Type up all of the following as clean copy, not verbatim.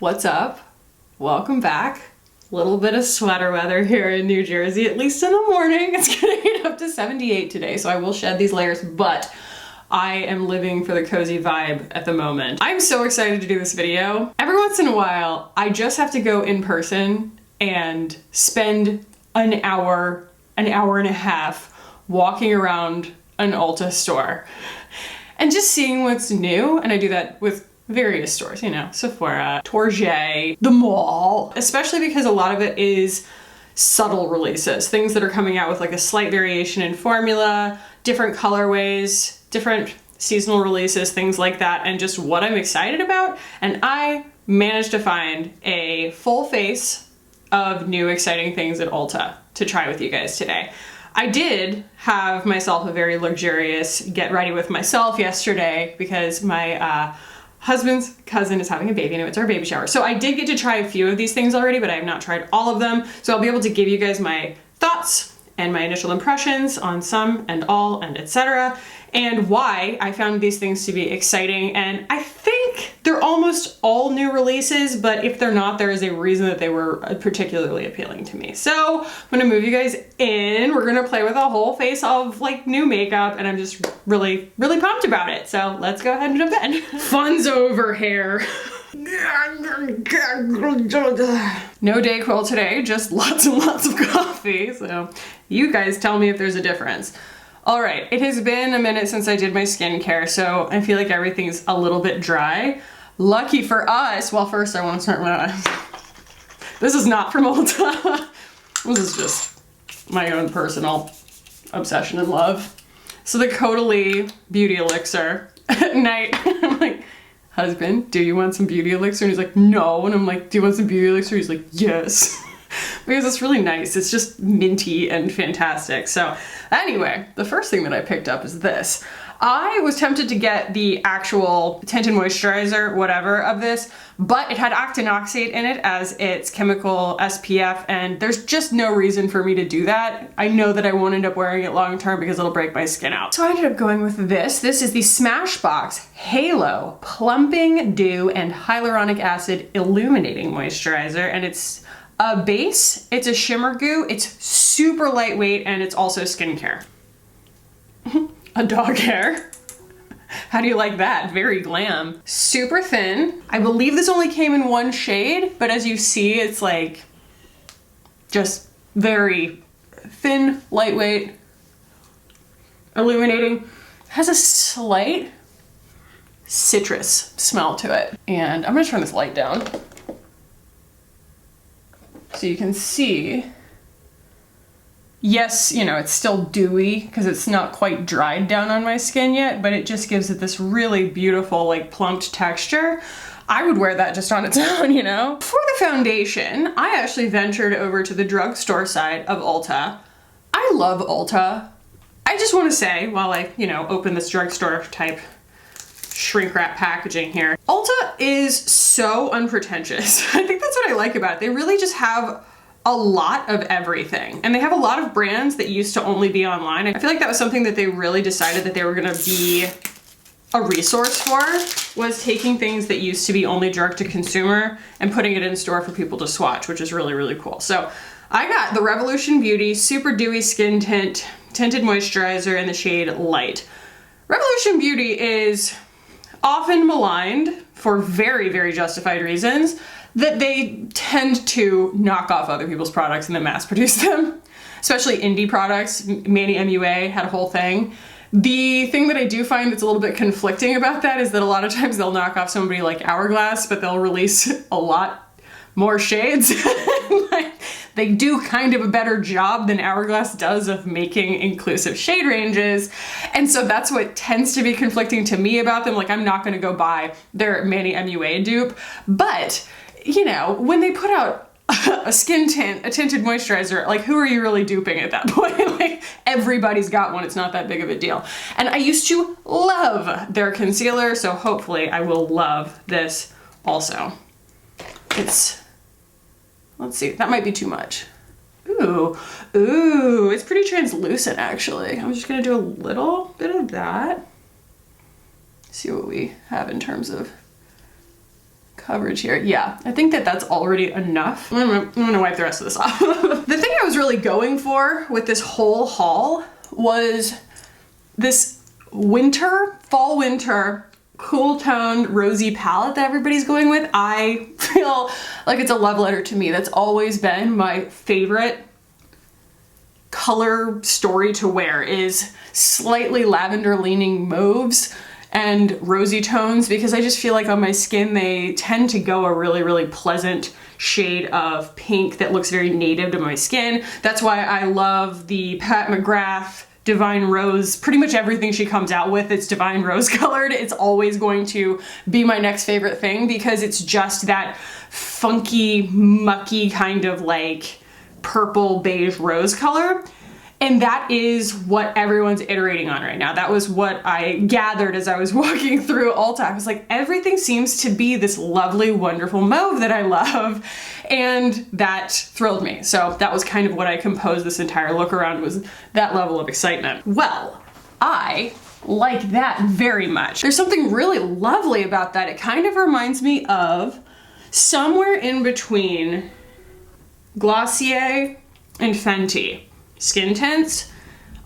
What's up? Welcome back. Little bit of sweater weather here in New Jersey, at least in the morning. It's gonna get up to 78 today, so I will shed these layers, but I am living for the cozy vibe at the moment. I'm so excited to do this video. Every once in a while, I just have to go in person and spend an hour and a half walking around an Ulta store and just seeing what's new. And I do that with various stores, you know, Sephora, Target, the mall, especially because a lot of it is subtle releases, things that are coming out with like a slight variation in formula, different colorways, different seasonal releases, things like that, and just what I'm excited about. And I managed to find a full face of new exciting things at Ulta to try with you guys today. I did have myself a very luxurious get ready with myself yesterday because my husband's cousin is having a baby and it's our baby shower. So I did get to try a few of these things already, but I have not tried all of them. So I'll be able to give you guys my thoughts and my initial impressions on some and all and etc. and why I found these things to be exciting. And I think they're almost all new releases, but if they're not, there is a reason that they were particularly appealing to me. So I'm gonna move you guys in. We're gonna play with a whole face of like new makeup, and I'm just really pumped about it. So let's go ahead and jump in. Fun's over here. No Dayquil today, just lots and lots of coffee. So you guys tell me if there's a difference. All right, it has been a minute since I did my skincare, so I feel like everything's a little bit dry. Lucky for us, well, first I want to start with, this is not from Ulta. This is just my own personal obsession and love. So the Caudalie Beauty Elixir at night. I'm like, husband, do you want some beauty elixir? And he's like, no. And I'm like, do you want some beauty elixir? He's like, yes. Because it's really nice. It's just minty and fantastic. So anyway, the first thing that I picked up is this. I was tempted to get the actual tinted moisturizer, whatever, of this, but it had octinoxate in it as its chemical SPF, and there's just no reason for me to do that. I know that I won't end up wearing it long term because it'll break my skin out. So I ended up going with this. This is the Smashbox Halo Plumping Dew and Hyaluronic Acid Illuminating Moisturizer, and it's a base, it's a shimmer goo, it's super lightweight, and it's also skincare. A dog hair. How do you like that? Very glam. Super thin. I believe this only came in one shade, but as you see, it's like just very thin, lightweight, illuminating. Has a slight citrus smell to it. And I'm gonna turn this light down so you can see. Yes, you know, it's still dewy because it's not quite dried down on my skin yet, but it just gives it this really beautiful, like, plumped texture. I would wear that just on its own, you know? For the foundation, I actually ventured over to the drugstore side of Ulta. I love Ulta. I just want to say, while I, you know, open this drugstore type shrink wrap packaging here, Ulta is so unpretentious. I think that's what I like about it. They really just have a lot of everything. And they have a lot of brands that used to only be online. I feel like that was something that they really decided that they were gonna be a resource for, was taking things that used to be only direct to consumer and putting it in store for people to swatch, which is really cool. So I got the Revolution Beauty Super Dewy Skin Tint Tinted Moisturizer in the shade Light. Revolution Beauty is often maligned for very justified reasons, that they tend to knock off other people's products and then mass produce them, especially indie products. Manny MUA had a whole thing. The thing that I do find that's a little bit conflicting about that is that a lot of times they'll knock off somebody like Hourglass, but they'll release a lot more shades. Like, they do kind of a better job than Hourglass does of making inclusive shade ranges. And so that's what tends to be conflicting to me about them. Like, I'm not gonna go buy their Manny MUA dupe, but you know, when they put out a skin tint, a tinted moisturizer, like, who are you really duping at that point? Like, everybody's got one, it's not that big of a deal. And I used to love their concealer, so hopefully I will love this also. It's, let's see, that might be too much. Ooh, it's pretty translucent actually. I'm just gonna do a little bit of that. See what we have in terms of coverage here. Yeah, I think that that's already enough. I'm gonna wipe the rest of this off. The thing I was really going for with this whole haul was this fall winter cool toned rosy palette that everybody's going with. I feel like it's a love letter to me. That's always been my favorite color story to wear, is slightly lavender leaning mauves and rosy tones, because I just feel like on my skin they tend to go a really, really pleasant shade of pink that looks very native to my skin. That's why I love the Pat McGrath Divine Rose. Pretty much everything she comes out with, it's Divine Rose colored. It's always going to be my next favorite thing, because it's just that funky, mucky kind of like purple beige rose color. And that is what everyone's iterating on right now. That was what I gathered as I was walking through Ulta. I was like, everything seems to be this lovely, wonderful mauve that I love. And that thrilled me. So that was kind of what I composed this entire look around, was that level of excitement. Well, I like that very much. There's something really lovely about that. It kind of reminds me of somewhere in between Glossier and Fenty skin tints.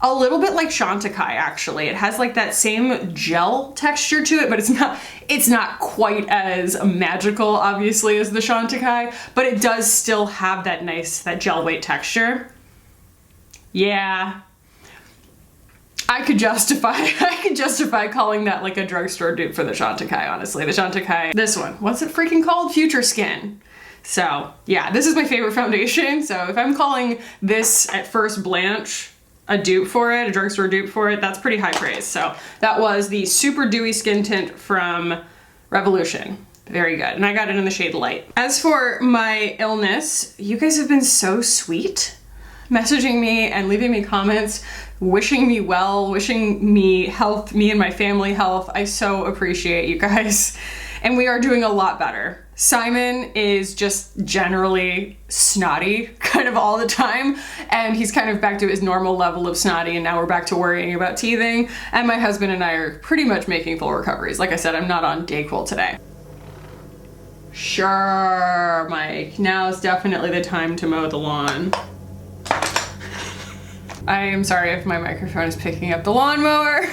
A little bit like Chantecaille, actually. It has like that same gel texture to it, but it's not quite as magical, obviously, as the Chantecaille, but it does still have that nice, that gel weight texture. Yeah. I could justify calling that like a drugstore dupe for the Chantecaille, honestly. The Chantecaille, this one, what's it freaking called? Future Skin. So yeah, this is my favorite foundation. So if I'm calling this at first blanch a dupe for it, a drugstore dupe for it, that's pretty high praise. So that was the Super Dewy Skin Tint from Revolution. Very good. And I got it in the shade Light. As for my illness, you guys have been so sweet, messaging me and leaving me comments, wishing me well, wishing me health, me and my family health. I so appreciate you guys. And we are doing a lot better. Simon is just generally snotty kind of all the time, and he's kind of back to his normal level of snotty, and now we're back to worrying about teething. And my husband and I are pretty much making full recoveries. Like I said, I'm not on Dayquil today. Sure, Mike. Now is definitely the time to mow the lawn. I am sorry if my microphone is picking up the lawnmower.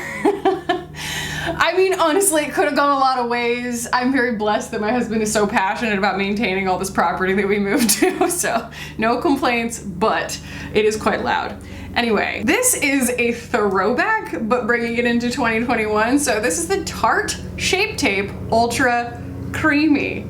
I mean, honestly, it could have gone a lot of ways. I'm very blessed that my husband is so passionate about maintaining all this property that we moved to, so no complaints, but it is quite loud. Anyway, this is a throwback, but bringing it into 2021. So this is the Tarte Shape Tape Ultra Creamy.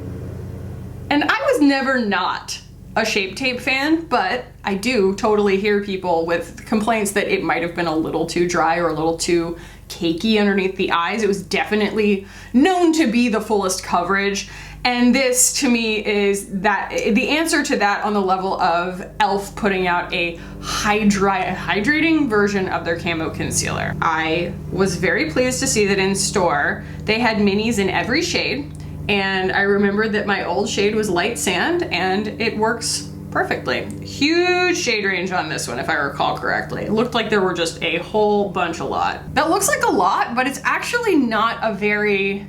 And I was never not a Shape Tape fan, but I do totally hear people with complaints that it might have been a little too dry or a little too cakey underneath the eyes. It was definitely known to be the fullest coverage, and this to me is that the answer to that on the level of e.l.f. putting out a hydrating version of their camo concealer. I was very pleased to see that in store they had minis in every shade, and I remembered that my old shade was light sand, and it works perfectly. Huge shade range on this one, if I recall correctly. It looked like there were just a whole bunch, a lot. That looks like a lot, but it's actually not a very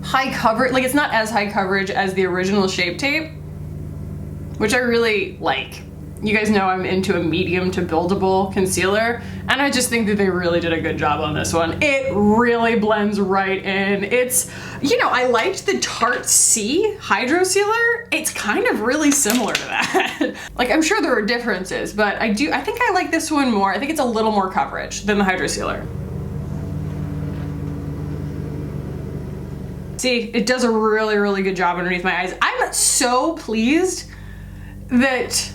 high coverage, like it's not as high coverage as the original Shape Tape, which I really like. You guys know I'm into a medium to buildable concealer, and I just think that they really did a good job on this one. It really blends right in. It's, you know, I liked the Tarte C Hydro Sealer. It's kind of really similar to that. Like, I'm sure there are differences, but I think I like this one more. I think it's a little more coverage than the Hydro Sealer. See, it does a really, really good job underneath my eyes. I'm so pleased that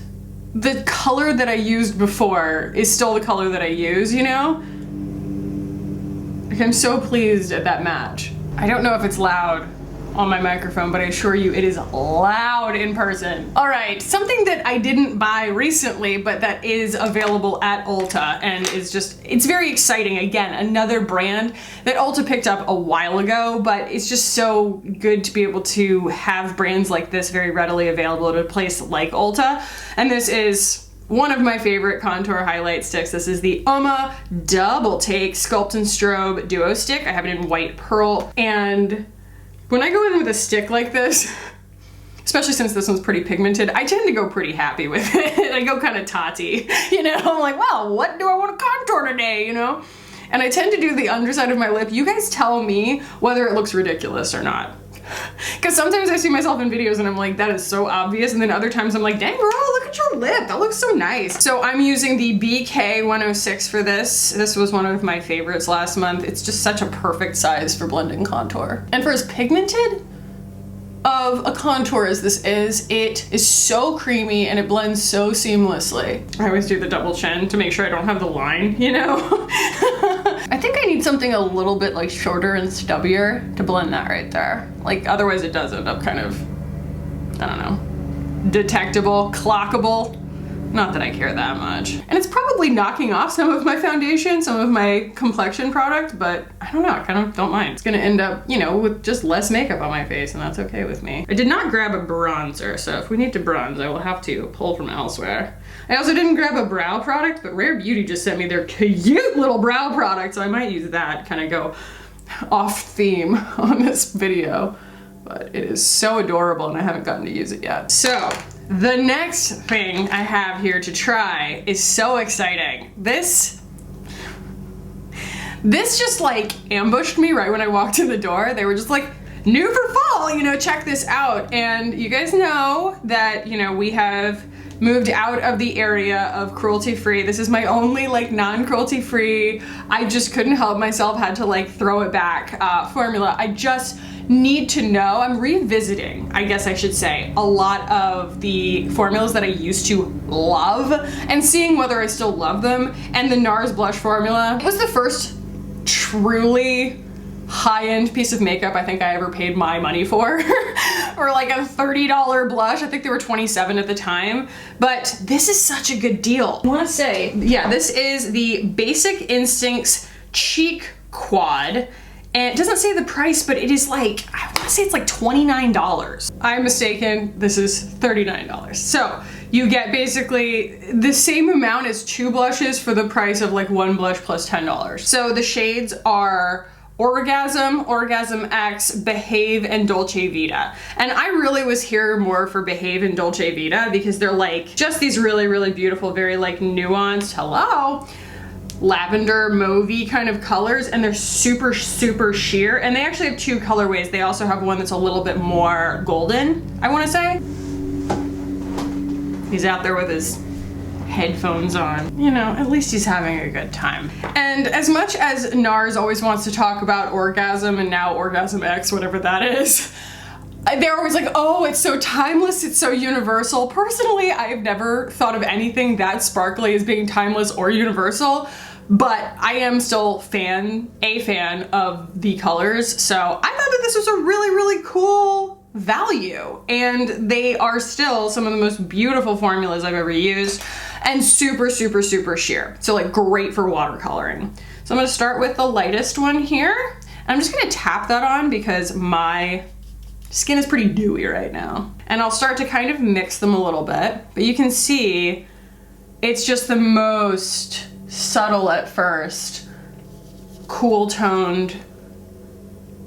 the color that I used before is still the color that I use, you know? Like, I'm so pleased at that match. I don't know if it's loud on my microphone, but I assure you it is loud in person. All right, something that I didn't buy recently, but that is available at Ulta and is just, it's very exciting. Again, another brand that Ulta picked up a while ago, but it's just so good to be able to have brands like this very readily available at a place like Ulta. And this is one of my favorite contour highlight sticks. This is the Alma Double Take Sculpt and Strobe Duo Stick. I have it in white pearl, and When I go in with a stick like this, especially since this one's pretty pigmented, I tend to go pretty happy with it. I go kind of totty, you know? I'm like, well, what do I want to contour today, you know? And I tend to do the underside of my lip. You guys tell me whether it looks ridiculous or not. Because sometimes I see myself in videos and I'm like, that is so obvious. And then other times I'm like, dang girl, look at your lip. That looks so nice. So I'm using the BK106 for this. This was one of my favorites last month. It's just such a perfect size for blending contour. And for as pigmented of a contour as this is, it is so creamy and it blends so seamlessly. I always do the double chin to make sure I don't have the line, you know? I think I need something a little bit like shorter and stubbier to blend that right there. Like otherwise it does end up kind of, I don't know, detectable, clockable. Not that I care that much. And it's probably knocking off some of my foundation, some of my complexion product, but I don't know, I kind of don't mind. It's gonna end up, you know, with just less makeup on my face, and that's okay with me. I did not grab a bronzer, so if we need to bronze, I will have to pull from elsewhere. I also didn't grab a brow product, but Rare Beauty just sent me their cute little brow product, so I might use that, kind of go off theme on this video. But it is so adorable and I haven't gotten to use it yet. So, the next thing I have here to try is so exciting. This just like ambushed me right when I walked in the door. They were just like, new for fall, you know, check this out. And you guys know that, you know, we have moved out of the area of cruelty-free. This is my only like non-cruelty-free, I just couldn't help myself, had to like throw it back formula. I just need to know, I'm revisiting, I guess I should say, a lot of the formulas that I used to love and seeing whether I still love them. And the NARS blush formula was the first truly high-end piece of makeup I think I ever paid my money for. Or like a $30 blush. I think they were $27 at the time, but this is such a good deal. I wanna say, yeah, this is the Basic Instincts Cheek Quad. And it doesn't say the price, but it is like, I wanna say it's like $29. I'm mistaken, this is $39. So you get basically the same amount as 2 blushes for the price of like 1 blush plus $10. So the shades are Orgasm, Orgasm X, Behave, and Dolce Vita. And I really was here more for Behave and Dolce Vita because they're like just these really, really beautiful, very like nuanced, hello, lavender, mauve-y kind of colors, and they're super, super sheer. And they actually have 2 colorways. They also have one that's a little bit more golden, I wanna say. He's out there with his headphones on. You know, at least he's having a good time. And as much as NARS always wants to talk about Orgasm and now Orgasm X, whatever that is, they're always like, oh, it's so timeless, it's so universal. Personally, I've never thought of anything that sparkly as being timeless or universal, but I am still a fan of the colors. So I thought that this was a really, really cool value, and they are still some of the most beautiful formulas I've ever used, and super, super, super sheer. So like great for watercoloring. So I'm gonna start with the lightest one here. And I'm just gonna tap that on because my skin is pretty dewy right now. And I'll start to kind of mix them a little bit, but you can see it's just the most subtle at first, cool toned,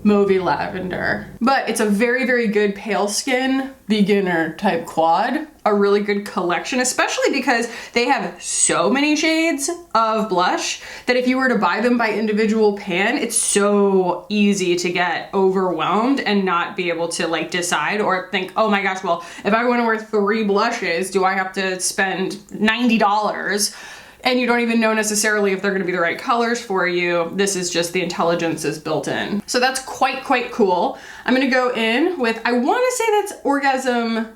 mauvey lavender. But it's a very, very good pale skin, beginner type quad. A really good collection, especially because they have so many shades of blush that if you were to buy them by individual pan, it's so easy to get overwhelmed and not be able to like decide or think, oh my gosh, well, if I want to wear 3 blushes, do I have to spend $90? And you don't even know necessarily if they're gonna be the right colors for you. This is just the intelligence is built in. So that's quite cool. I'm gonna go in with, I wanna say that's Orgasm,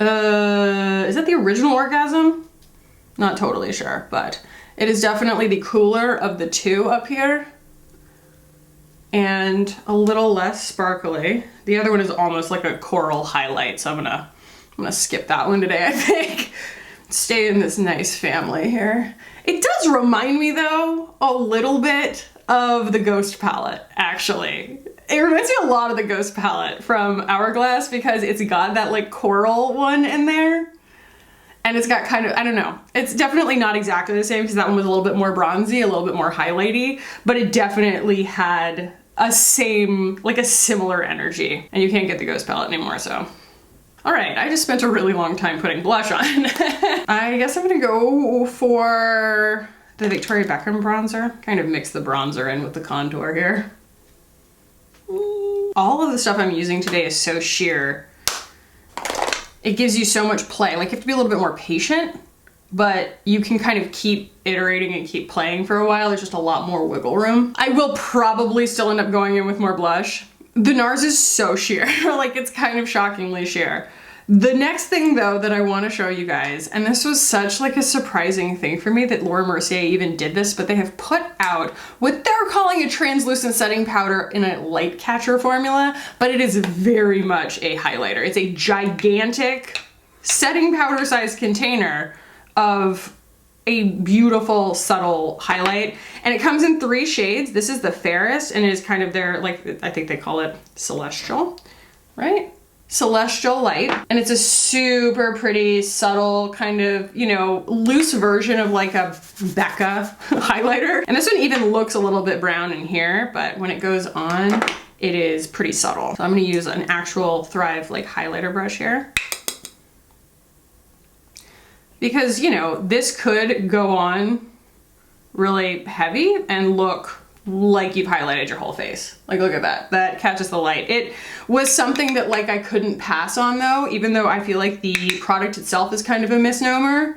is that the original Orgasm? Not totally sure, but it is definitely the cooler of the 2 up here. And a little less sparkly. The other one is almost like a coral highlight, so I'm gonna skip that one today, I think. Stay in this nice family here. It does remind me though, a little bit of the Ghost palette, actually. It reminds me a lot of the Ghost palette from Hourglass because it's got that like coral one in there. And it's got kind of, I don't know, it's definitely not exactly the same because that one was a little bit more bronzy, a little bit more highlighty, but it definitely had a similar energy. And you can't get the Ghost palette anymore, so. All right, I just spent a really long time putting blush on. I guess I'm gonna go for the Victoria Beckham bronzer. Kind of mix the bronzer in with the contour here. All of the stuff I'm using today is so sheer. It gives you so much play. Like, you have to be a little bit more patient, but you can kind of keep iterating and keep playing for a while. There's just a lot more wiggle room. I will probably still end up going in with more blush. The NARS is so sheer. Like, it's kind of shockingly sheer. The next thing though that I want to show you guys, and this was such like a surprising thing for me that Laura Mercier even did this, but they have put out what they're calling a translucent setting powder in a light catcher formula, but it is very much a highlighter. It's a gigantic setting powder sized container of a beautiful subtle highlight, and it comes in 3 shades. This is the fairest, and it is kind of their, like, I think they call it Celestial, right? Celestial Light, and it's a super pretty subtle kind of, you know, loose version of like a Becca highlighter. And this one even looks a little bit brown in here, but when it goes on, it is pretty subtle. So I'm gonna use an actual Thrive like highlighter brush here. Because, you know, this could go on really heavy and look like you've highlighted your whole face. Like, look at that. That catches the light. It was something that like I couldn't pass on though, even though I feel like the product itself is kind of a misnomer,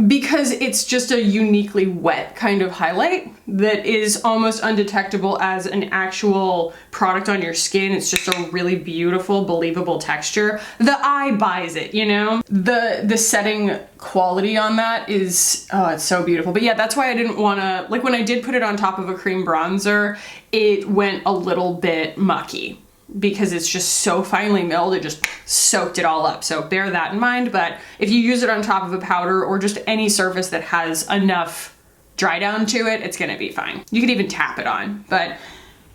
because it's just a uniquely wet kind of highlight that is almost undetectable as an actual product on your skin. It's just a really beautiful, believable texture. The eye buys it, you know? The setting quality on that is, oh, it's so beautiful. But yeah, that's why I didn't wanna, like when I did put it on top of a cream bronzer, it went a little bit mucky, because it's just so finely milled, it just soaked it all up. So bear that in mind, but if you use it on top of a powder or just any surface that has enough dry down to it, it's gonna be fine. You could even tap it on, but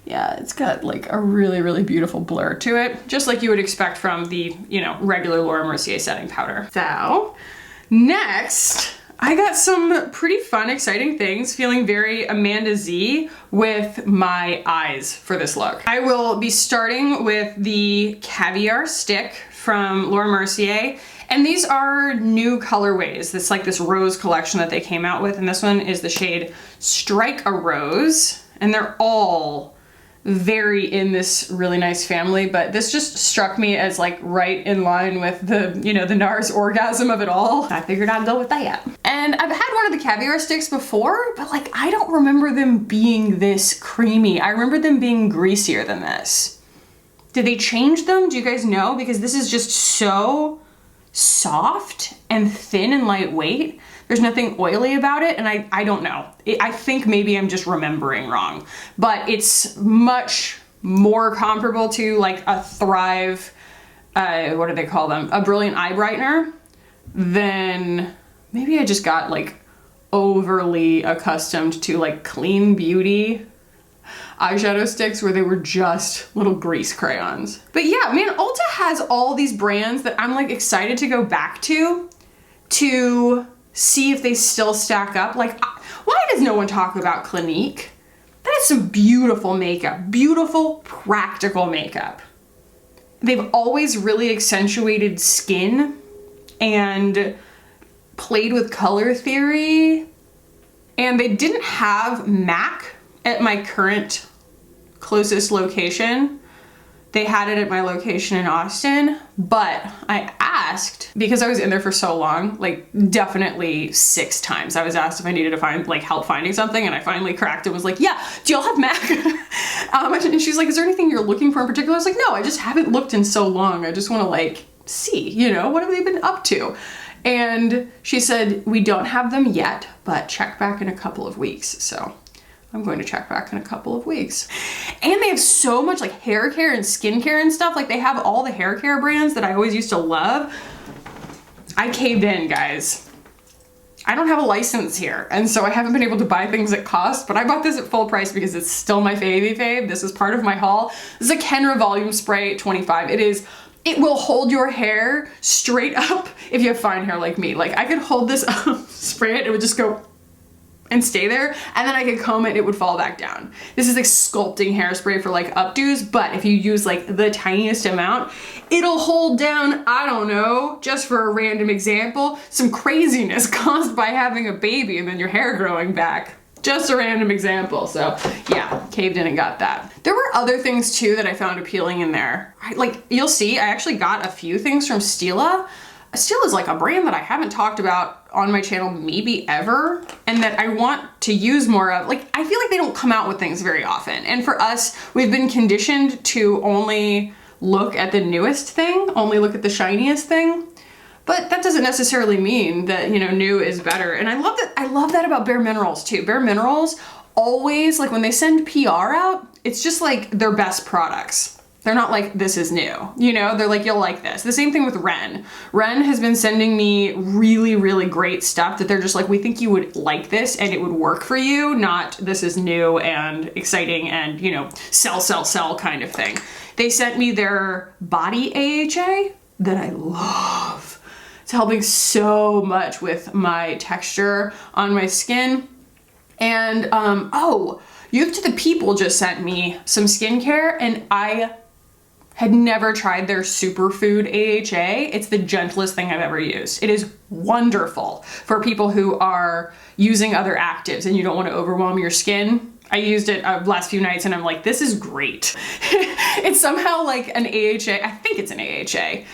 yeah, it's got like a really, really beautiful blur to it, just like you would expect from the, you know, regular Laura Mercier setting powder. So next, I got some pretty fun, exciting things, feeling very Amanda Z with my eyes for this look. I will be starting with the Caviar Stick from Laura Mercier, and these are new colorways. It's like this rose collection that they came out with, and this one is the shade Strike a Rose, and they're all very in this really nice family, but this just struck me as like right in line with the, you know, the NARS Orgasm of it all. I figured I'd go with that. And I've had one of the Caviar Sticks before, but like I don't remember them being this creamy. I remember them being greasier than this. Did they change them? Do you guys know? Because this is just so soft and thin and lightweight. There's nothing oily about it, and I don't know. I think maybe I'm just remembering wrong, but it's much more comparable to like a Thrive, what do they call them? A Brilliant Eye Brightener, than maybe I just got like overly accustomed to like clean beauty eyeshadow sticks where they were just little grease crayons. But yeah, man, Ulta has all these brands that I'm like excited to go back to see if they still stack up. Like, why does no one talk about Clinique? That is some beautiful makeup, beautiful, practical makeup. They've always really accentuated skin and played with color theory. And they didn't have MAC at my current closest location. They had it at my location in Austin, but I asked, because I was in there for so long, like definitely 6 times. I was asked if I needed to find like help finding something, and I finally cracked and was like, yeah, do y'all have MAC? And she's like, is there anything you're looking for in particular? I was like, no, I just haven't looked in so long. I just want to like see, you know, what have they been up to? And she said, we don't have them yet, but check back in a couple of weeks. So I'm going to check back in a couple of weeks. And they have so much like hair care and skincare and stuff. Like they have all the hair care brands that I always used to love. I caved in, guys. I don't have a license here, and so I haven't been able to buy things at cost, but I bought this at full price because it's still my favy fave. This is part of my haul. This is a Kenra Volume Spray 25. It will hold your hair straight up if you have fine hair like me. Like I could hold this up, spray it, it would just go and stay there, and then I could comb it, it would fall back down. This is like sculpting hairspray for like updos, but if you use like the tiniest amount, it'll hold down, I don't know, just for a random example, some craziness caused by having a baby and then your hair growing back. Just a random example. So yeah, caved in and got that. There were other things too that I found appealing in there. Like you'll see, I actually got a few things from Stila. Stila is like a brand that I haven't talked about on my channel maybe ever, and that I want to use more of. Like, I feel like they don't come out with things very often. And for us, we've been conditioned to only look at the newest thing, only look at the shiniest thing. But that doesn't necessarily mean that, you know, new is better. And I love that about Bare Minerals too. Bare Minerals always, like when they send PR out, it's just like their best products. They're not like, this is new, you know? They're like, you'll like this. The same thing with Ren. Ren has been sending me really, really great stuff that they're just like, we think you would like this and it would work for you, not this is new and exciting and, you know, sell, sell, sell kind of thing. They sent me their body AHA that I love. It's helping so much with my texture on my skin. And, oh, Youth to the People just sent me some skincare, and I had never tried their Superfood AHA. It's the gentlest thing I've ever used. It is wonderful for people who are using other actives and you don't want to overwhelm your skin. I used it last few nights and I'm like, this is great. It's somehow like an AHA, I think it's an AHA.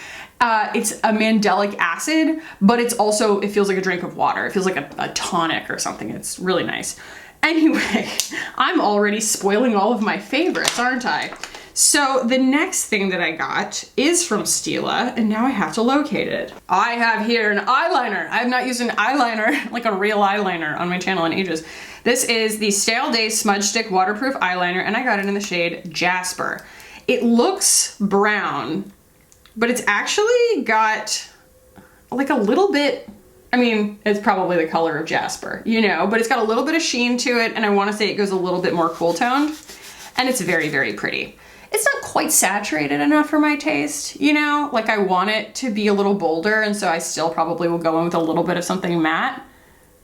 It's a mandelic acid, but it's also, it feels like a drink of water. It feels like a tonic or something. It's really nice. Anyway, I'm already spoiling all of my favorites, aren't I? So the next thing that I got is from Stila, and now I have to locate it. I have here an eyeliner. I have not used an eyeliner, like a real eyeliner, on my channel in ages. This is the Stale Day Smudge Stick Waterproof Eyeliner, and I got it in the shade Jasper. It looks brown, but it's actually got like a little bit, I mean, it's probably the color of Jasper, you know, but it's got a little bit of sheen to it, and I want to say it goes a little bit more cool toned, and it's very, very pretty. It's not quite saturated enough for my taste, you know, like I want it to be a little bolder, and so I still probably will go in with a little bit of something matte,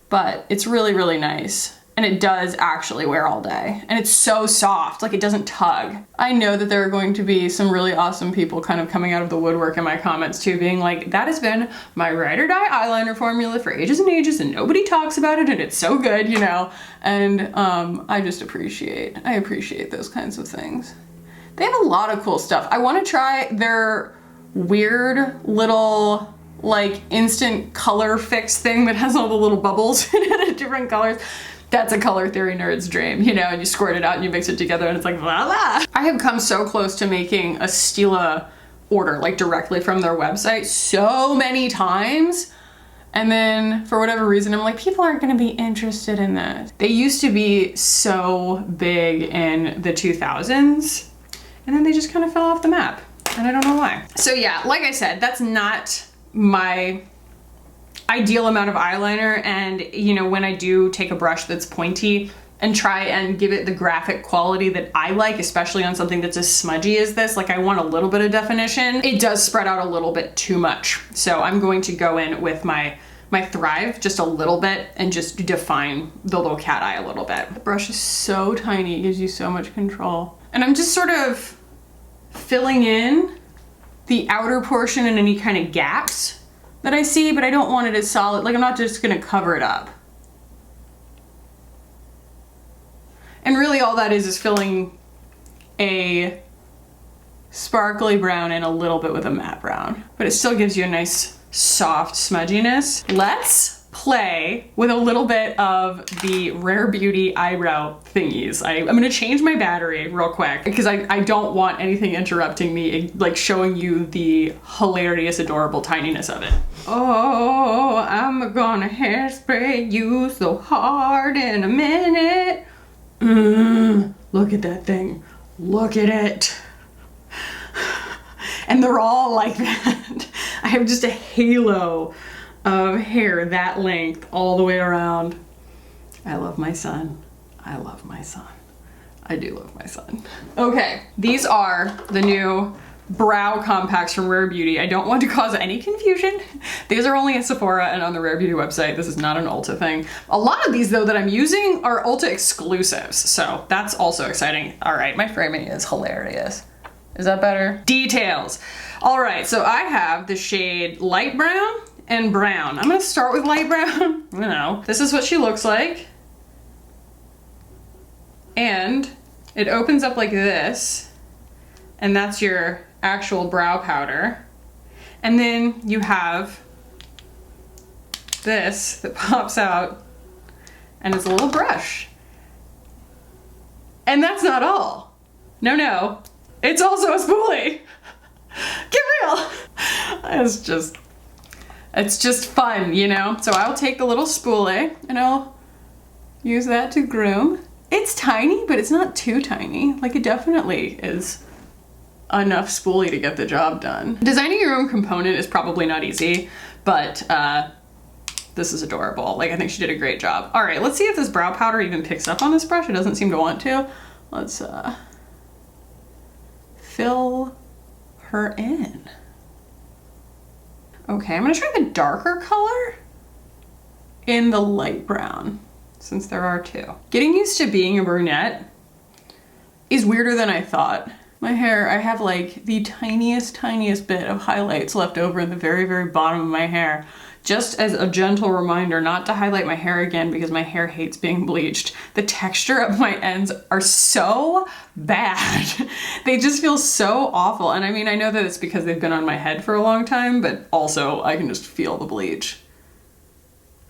but it's really, really nice. And it does actually wear all day. And it's so soft, like it doesn't tug. I know that there are going to be some really awesome people kind of coming out of the woodwork in my comments too, being like, that has been my ride or die eyeliner formula for ages and ages and nobody talks about it and it's so good, you know? And I appreciate those kinds of things. They have a lot of cool stuff. I want to try their weird little like instant color fix thing that has all the little bubbles in it of different colors. That's a color theory nerd's dream, you know, and you squirt it out and you mix it together and it's like, voila! I have come so close to making a Stila order, like directly from their website so many times. And then for whatever reason, I'm like, people aren't gonna be interested in that. They used to be so big in the 2000s and then they just kind of fell off the map and I don't know why. So yeah, like I said, that's not my ideal amount of eyeliner, and you know, when I do take a brush that's pointy and try and give it the graphic quality that I like, especially on something that's as smudgy as this, like I want a little bit of definition, it does spread out a little bit too much. So I'm going to go in with my Thrive just a little bit and just define the little cat eye a little bit. The brush is so tiny, it gives you so much control. And I'm just sort of filling in the outer portion and any kind of gaps that I see, but I don't want it as solid. Like I'm not just gonna cover it up. And really all that is filling a sparkly brown and a little bit with a matte brown, but it still gives you a nice soft smudginess. Let's play with a little bit of the Rare Beauty eyebrow thingies. I'm gonna change my battery real quick because I don't want anything interrupting me, like showing you the hilarious, adorable tininess of it. Oh, I'm gonna hairspray you so hard in a minute. Look at that thing. Look at it. And they're all like that. I have just a halo of hair that length all the way around. I love my son. I love my son. I do love my son. Okay, these are the new brow compacts from Rare Beauty. I don't want to cause any confusion. These are only at Sephora and on the Rare Beauty website. This is not an Ulta thing. A lot of these though that I'm using are Ulta exclusives, so that's also exciting. All right, my framing is hilarious. Is that better? Details. All right, so I have the shade light brown and brown. I'm gonna start with light brown. You know, this is what she looks like. And it opens up like this, and that's your actual brow powder. And then you have this that pops out, and it's a little brush. And that's not all. No, no, it's also a spoolie. Get real. It's just fun, you know? So I'll take the little spoolie and I'll use that to groom. It's tiny, but it's not too tiny. Like, it definitely is enough spoolie to get the job done. Designing your own component is probably not easy, but this is adorable. Like, I think she did a great job. All right, let's see if this brow powder even picks up on this brush. It doesn't seem to want to. Let's fill her in. Okay, I'm gonna try the darker color in the light brown, since there are two. Getting used to being a brunette is weirder than I thought. My hair, I have like the tiniest bit of highlights left over in the very, very bottom of my hair. Just as a gentle reminder not to highlight my hair again because my hair hates being bleached. The texture of my ends are so bad. They just feel so awful. And I mean, I know that it's because they've been on my head for a long time, but also I can just feel the bleach.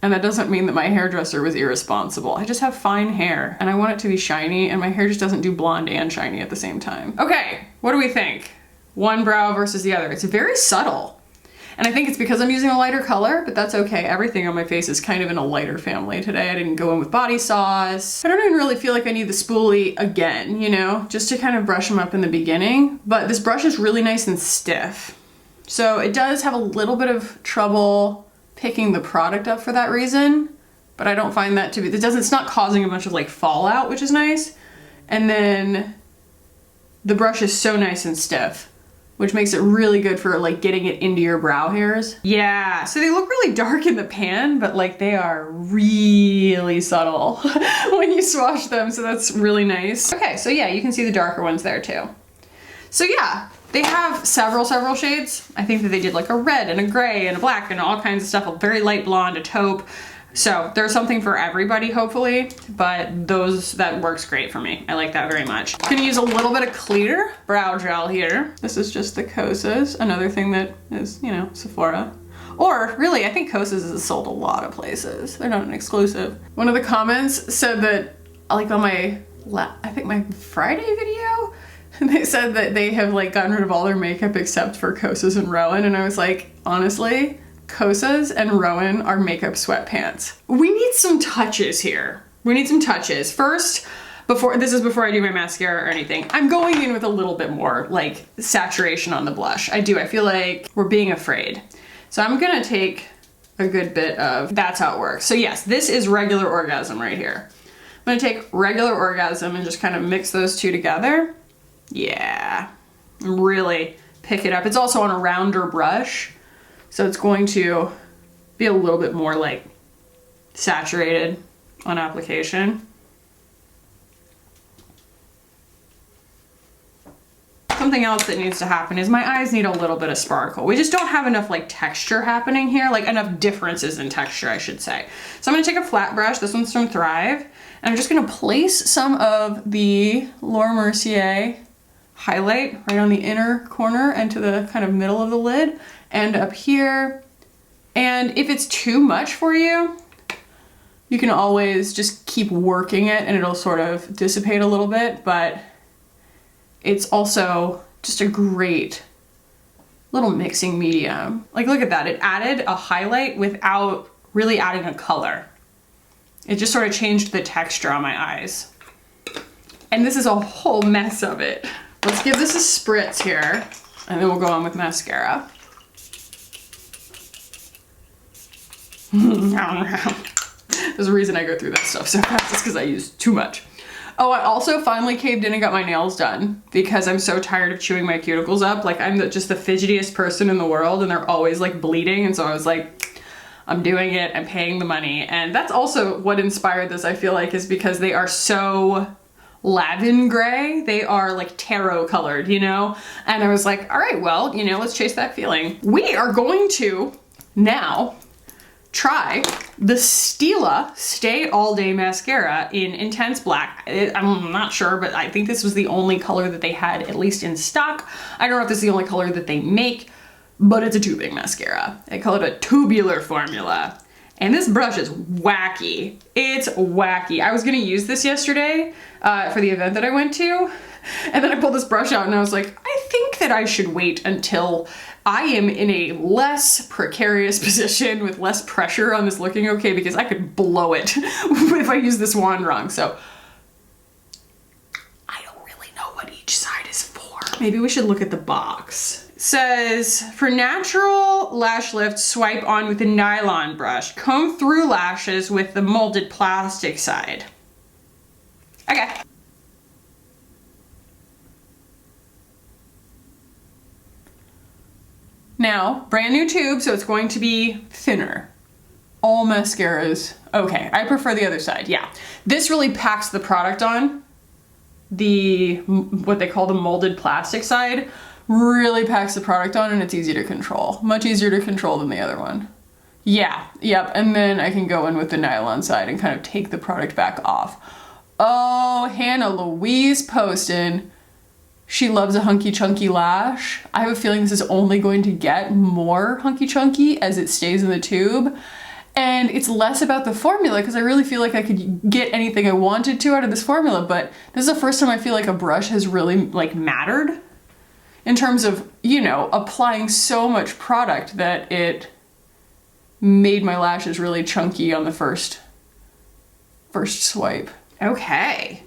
And that doesn't mean that my hairdresser was irresponsible. I just have fine hair and I want it to be shiny, and my hair just doesn't do blonde and shiny at the same time. Okay, what do we think? One brow versus the other. It's very subtle. And I think it's because I'm using a lighter color, but that's okay. Everything on my face is kind of in a lighter family today. I didn't go in with body sauce. I don't even really feel like I need the spoolie again, you know, just to kind of brush them up in the beginning. But this brush is really nice and stiff. So it does have a little bit of trouble picking the product up for that reason, but I don't find that to be, it's not causing a bunch of like fallout, which is nice. And then the brush is so nice and stiff, which makes it really good for like getting it into your brow hairs. Yeah, so they look really dark in the pan, but like they are really subtle when you swatch them, so that's really nice. Okay, so yeah, you can see the darker ones there too. So yeah, they have several shades. I think that they did like a red and a gray and a black and all kinds of stuff, a very light blonde, a taupe. So there's something for everybody, hopefully, but that works great for me. I like that very much. I'm gonna use a little bit of clear brow gel here. This is just the Kosas, another thing that is, you know, Sephora. Or really, I think Kosas is sold a lot of places. They're not an exclusive. One of the comments said that, like on my, I think my Friday video, they said that they have like gotten rid of all their makeup except for Kosas and Rowan, and I was like, honestly, Kosas and Rowan are makeup sweatpants. We need some touches here. We need some touches. First, this is before I do my mascara or anything, I'm going in with a little bit more like saturation on the blush. I feel like we're being afraid. So I'm gonna take a good bit of, that's how it works. So yes, this is regular Orgasm right here. I'm gonna take regular Orgasm and just kind of mix those two together. Yeah, really pick it up. It's also on a rounder brush, so it's going to be a little bit more like saturated on application. Something else that needs to happen is my eyes need a little bit of sparkle. We just don't have enough like texture happening here, like enough differences in texture, I should say. So I'm gonna take a flat brush, this one's from Thrive, and I'm just gonna place some of the Laura Mercier highlight right on the inner corner and to the kind of middle of the lid and up here. And if it's too much for you, you can always just keep working it and it'll sort of dissipate a little bit, but it's also just a great little mixing medium. Like, look at that. It added a highlight without really adding a color. It just sort of changed the texture on my eyes. And this is a whole mess of it. Let's give this a spritz here, and then we'll go on with mascara. There's a reason I go through that stuff so fast. It's because I use too much. Oh, I also finally caved in and got my nails done because I'm so tired of chewing my cuticles up. Like, I'm just the fidgetiest person in the world and they're always like bleeding. And so I was like, I'm doing it, I'm paying the money. And that's also what inspired this, I feel like, is because they are so lavender gray. They are like tarot colored, you know? And I was like, all right, well, you know, let's chase that feeling. We are going to now try the Stila Stay All Day Mascara in Intense Black. I'm not sure, but I think this was the only color that they had, at least in stock. I don't know if this is the only color that they make, but it's a tubing mascara. They call it a tubular formula. And this brush is wacky. It's wacky. I was gonna use this yesterday for the event that I went to, and then I pulled this brush out and I was like, I think that I should wait until I am in a less precarious position with less pressure on this looking okay, because I could blow it if I use this wand wrong. So I don't really know what each side is for. Maybe we should look at the box. It says, for natural lash lift, swipe on with a nylon brush. Comb through lashes with the molded plastic side. Okay. Now, brand new tube, so it's going to be thinner. All mascaras, okay, I prefer the other side, yeah. This really packs the product on. What they call the molded plastic side, really packs the product on and it's easy to control. Much easier to control than the other one. Yeah, yep, and then I can go in with the nylon side and kind of take the product back off. Oh, Hannah Louise posted, she loves a hunky chunky lash. I have a feeling this is only going to get more hunky chunky as it stays in the tube. And it's less about the formula because I really feel like I could get anything I wanted to out of this formula, but this is the first time I feel like a brush has really like mattered in terms of, you know, applying so much product that it made my lashes really chunky on the first swipe. Okay.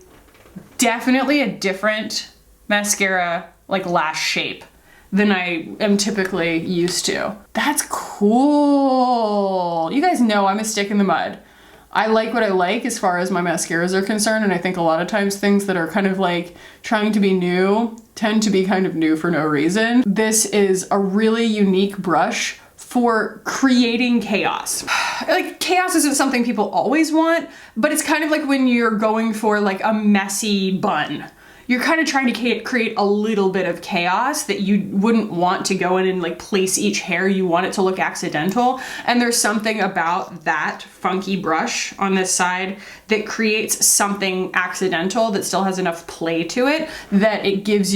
Definitely a different mascara, like lash shape, than I am typically used to. That's cool. You guys know I'm a stick in the mud. I like what I like as far as my mascaras are concerned, and I think a lot of times things that are kind of like trying to be new tend to be kind of new for no reason. This is a really unique brush for creating chaos. Like, chaos isn't something people always want, but it's kind of like when you're going for like a messy bun. You're kind of trying to create a little bit of chaos that you wouldn't want to go in and like place each hair. You want it to look accidental. And there's something about that funky brush on this side that creates something accidental that still has enough play to it that it just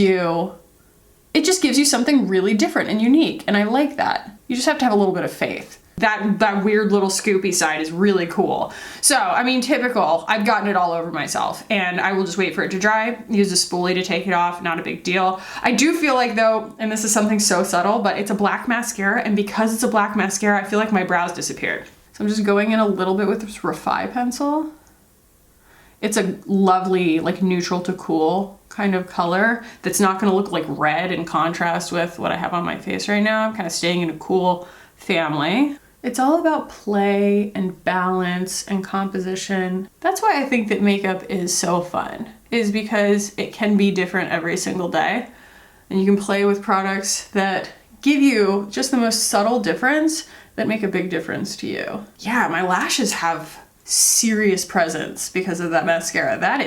gives you something really different and unique. And I like that. You just have to have a little bit of faith. That weird little scoopy side is really cool. So, I mean, typical, I've gotten it all over myself and I will just wait for it to dry, use a spoolie to take it off, not a big deal. I do feel like though, and this is something so subtle, but it's a black mascara, and because it's a black mascara, I feel like my brows disappeared. So I'm just going in a little bit with this Refi pencil. It's a lovely, like neutral to cool kind of color that's not gonna look like red in contrast with what I have on my face right now. I'm kind of staying in a cool family. It's all about play and balance and composition. That's why I think that makeup is so fun, is because it can be different every single day. And you can play with products that give you just the most subtle difference that make a big difference to you. Yeah, my lashes have serious presence because of that mascara. That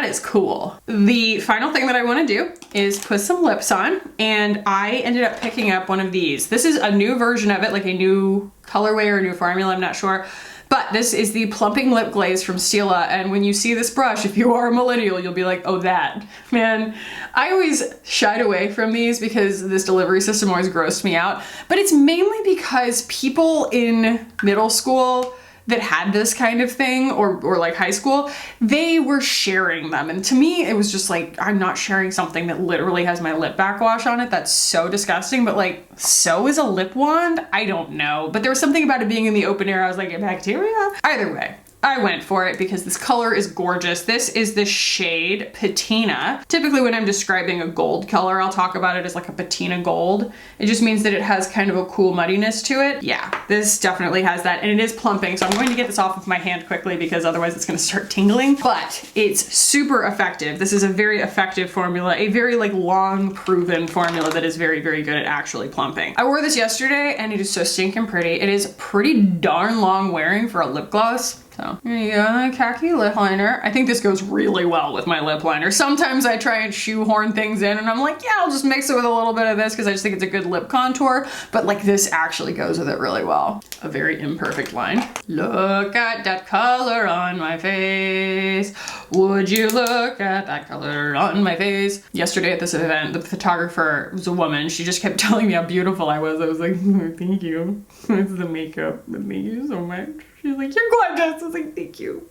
is cool. The final thing that I want to do is put some lips on, and I ended up picking up one of these. This is a new version of it, like a new colorway or a new formula, I'm not sure. But this is the Plumping Lip Glaze from Stila, and when you see this brush, if you are a millennial, you'll be like, oh, that. Man, I always shied away from these because this delivery system always grossed me out. But it's mainly because people in middle school that had this kind of thing, or like high school, they were sharing them. And to me, it was just like, I'm not sharing something that literally has my lip backwash on it. That's so disgusting, but like, so is a lip wand? I don't know. But there was something about it being in the open air. I was like, bacteria? Either way, I went for it because this color is gorgeous. This is the shade Patina. Typically when I'm describing a gold color, I'll talk about it as like a patina gold. It just means that it has kind of a cool muddiness to it. Yeah, this definitely has that, and it is plumping, so I'm going to get this off of my hand quickly because otherwise it's gonna start tingling, but it's super effective. This is a very effective formula, a very like long proven formula that is very, very good at actually plumping. I wore this yesterday and it is so stinking pretty. It is pretty darn long wearing for a lip gloss. So here you go, khaki lip liner. I think this goes really well with my lip liner. Sometimes I try and shoehorn things in and I'm like, yeah, I'll just mix it with a little bit of this because I just think it's a good lip contour, but like this actually goes with it really well. A very imperfect line. Look at that color on my face. Would you look at that color on my face? Yesterday at this event, the photographer was a woman. She just kept telling me how beautiful I was. I was like, thank you. It's the makeup, but thank you so much. She's like, you're gorgeous. I was like, thank you.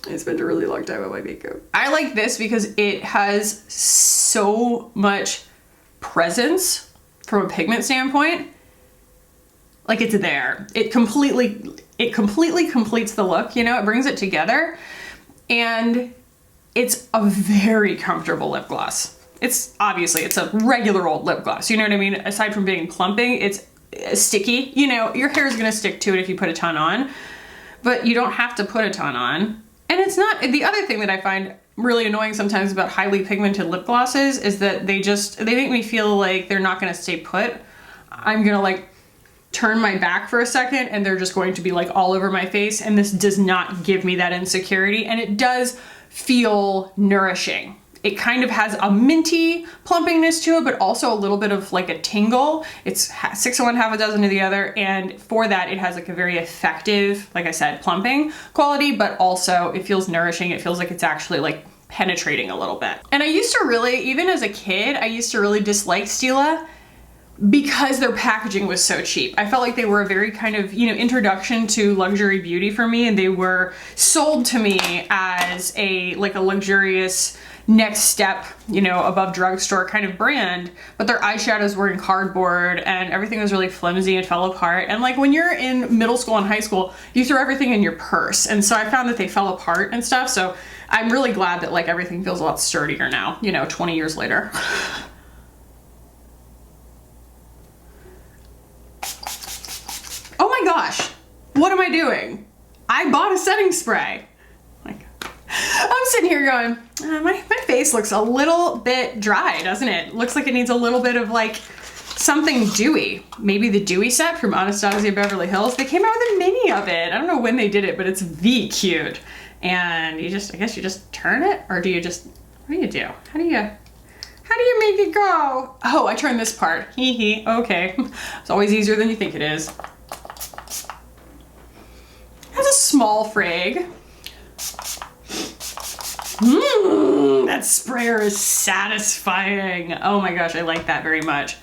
I spent a really long time on my makeup. I like this because it has so much presence from a pigment standpoint. Like it's there. It completely completes the look, you know, it brings it together. And it's a very comfortable lip gloss. It's obviously, it's a regular old lip gloss. You know what I mean? Aside from being plumping, it's sticky. You know, your hair is gonna stick to it if you put a ton on, but you don't have to put a ton on. And it's not, the other thing that I find really annoying sometimes about highly pigmented lip glosses is that they make me feel like they're not gonna stay put. I'm gonna like turn my back for a second and they're just going to be like all over my face, and this does not give me that insecurity, and it does feel nourishing. It kind of has a minty plumpingness to it, but also a little bit of like a tingle. It's 6 of one, half a dozen of the other. And for that, it has like a very effective, like I said, plumping quality, but also it feels nourishing. It feels like it's actually like penetrating a little bit. And I used to really, even as a kid, I used to really dislike Stila because their packaging was so cheap. I felt like they were a very kind of, you know, introduction to luxury beauty for me, and they were sold to me as a like a luxurious next step, you know, above drugstore kind of brand, but their eyeshadows were in cardboard and everything was really flimsy and fell apart. And like when you're in middle school and high school, you throw everything in your purse. And so I found that they fell apart and stuff. So I'm really glad that like everything feels a lot sturdier now, you know, 20 years later. Oh my gosh, what am I doing? I bought a setting spray. I'm sitting here going, my face looks a little bit dry, doesn't it? Looks like it needs a little bit of like something dewy. Maybe the Dewy Set from Anastasia Beverly Hills. They came out with a mini of it. I don't know when they did it, but it's V cute. And you just, I guess you just turn it, or do you just, what do you do? How do you make it go? Oh, I turn this part. Hee hee, okay. It's always easier than you think it is. It has a small frag. That sprayer is satisfying. Oh my gosh, I like that very much.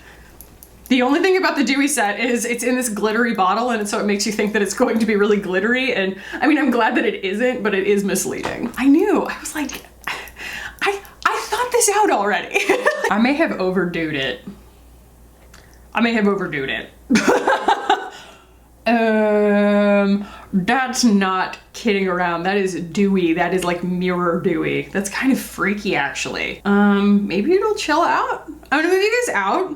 The only thing about the Dewy Set is it's in this glittery bottle, and so it makes you think that it's going to be really glittery, and I mean, I'm glad that it isn't, but it is misleading. I knew, I was like, I thought this out already. I may have overdoed it. That's not kidding around. That is dewy. That is like mirror dewy. That's kind of freaky actually. Maybe it'll chill out. I'm gonna move you guys out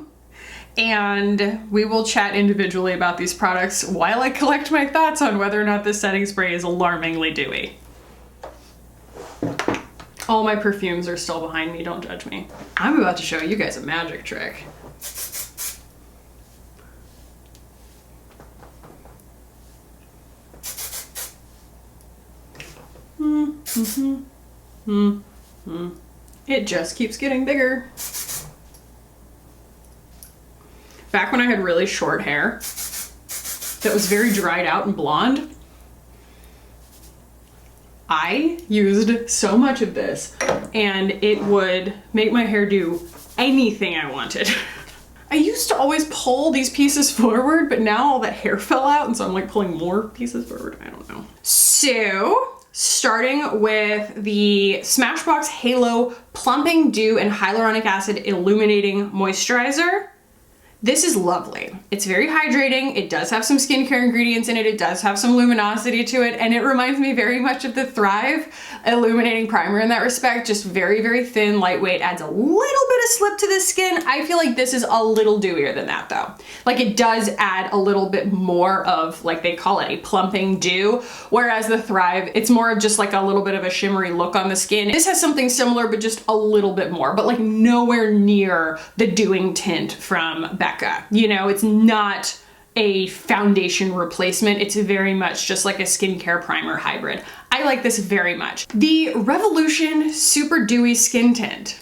and we will chat individually about these products while I collect my thoughts on whether or not this setting spray is alarmingly dewy. All my perfumes are still behind me, don't judge me. I'm about to show you guys a magic trick. It just keeps getting bigger. Back when I had really short hair that was very dried out and blonde, I used so much of this and it would make my hair do anything I wanted. I used to always pull these pieces forward, but now all that hair fell out and so I'm like pulling more pieces forward. I don't know. So, starting with the Smashbox Halo Plumping Dew and Hyaluronic Acid Illuminating Moisturizer. This is lovely. It's very hydrating. It does have some skincare ingredients in it. It does have some luminosity to it. And it reminds me very much of the Thrive Illuminating Primer in that respect. Just very, very thin, lightweight, adds a little bit of slip to the skin. I feel like this is a little dewier than that though. Like it does add a little bit more of, like they call it, a plumping dew. Whereas the Thrive, it's more of just like a little bit of a shimmery look on the skin. This has something similar, but just a little bit more, but like nowhere near the Dewing Tint from Becca. You know, it's not a foundation replacement. It's very much just like a skincare primer hybrid. I like this very much. The Revolution Super Dewy Skin Tint.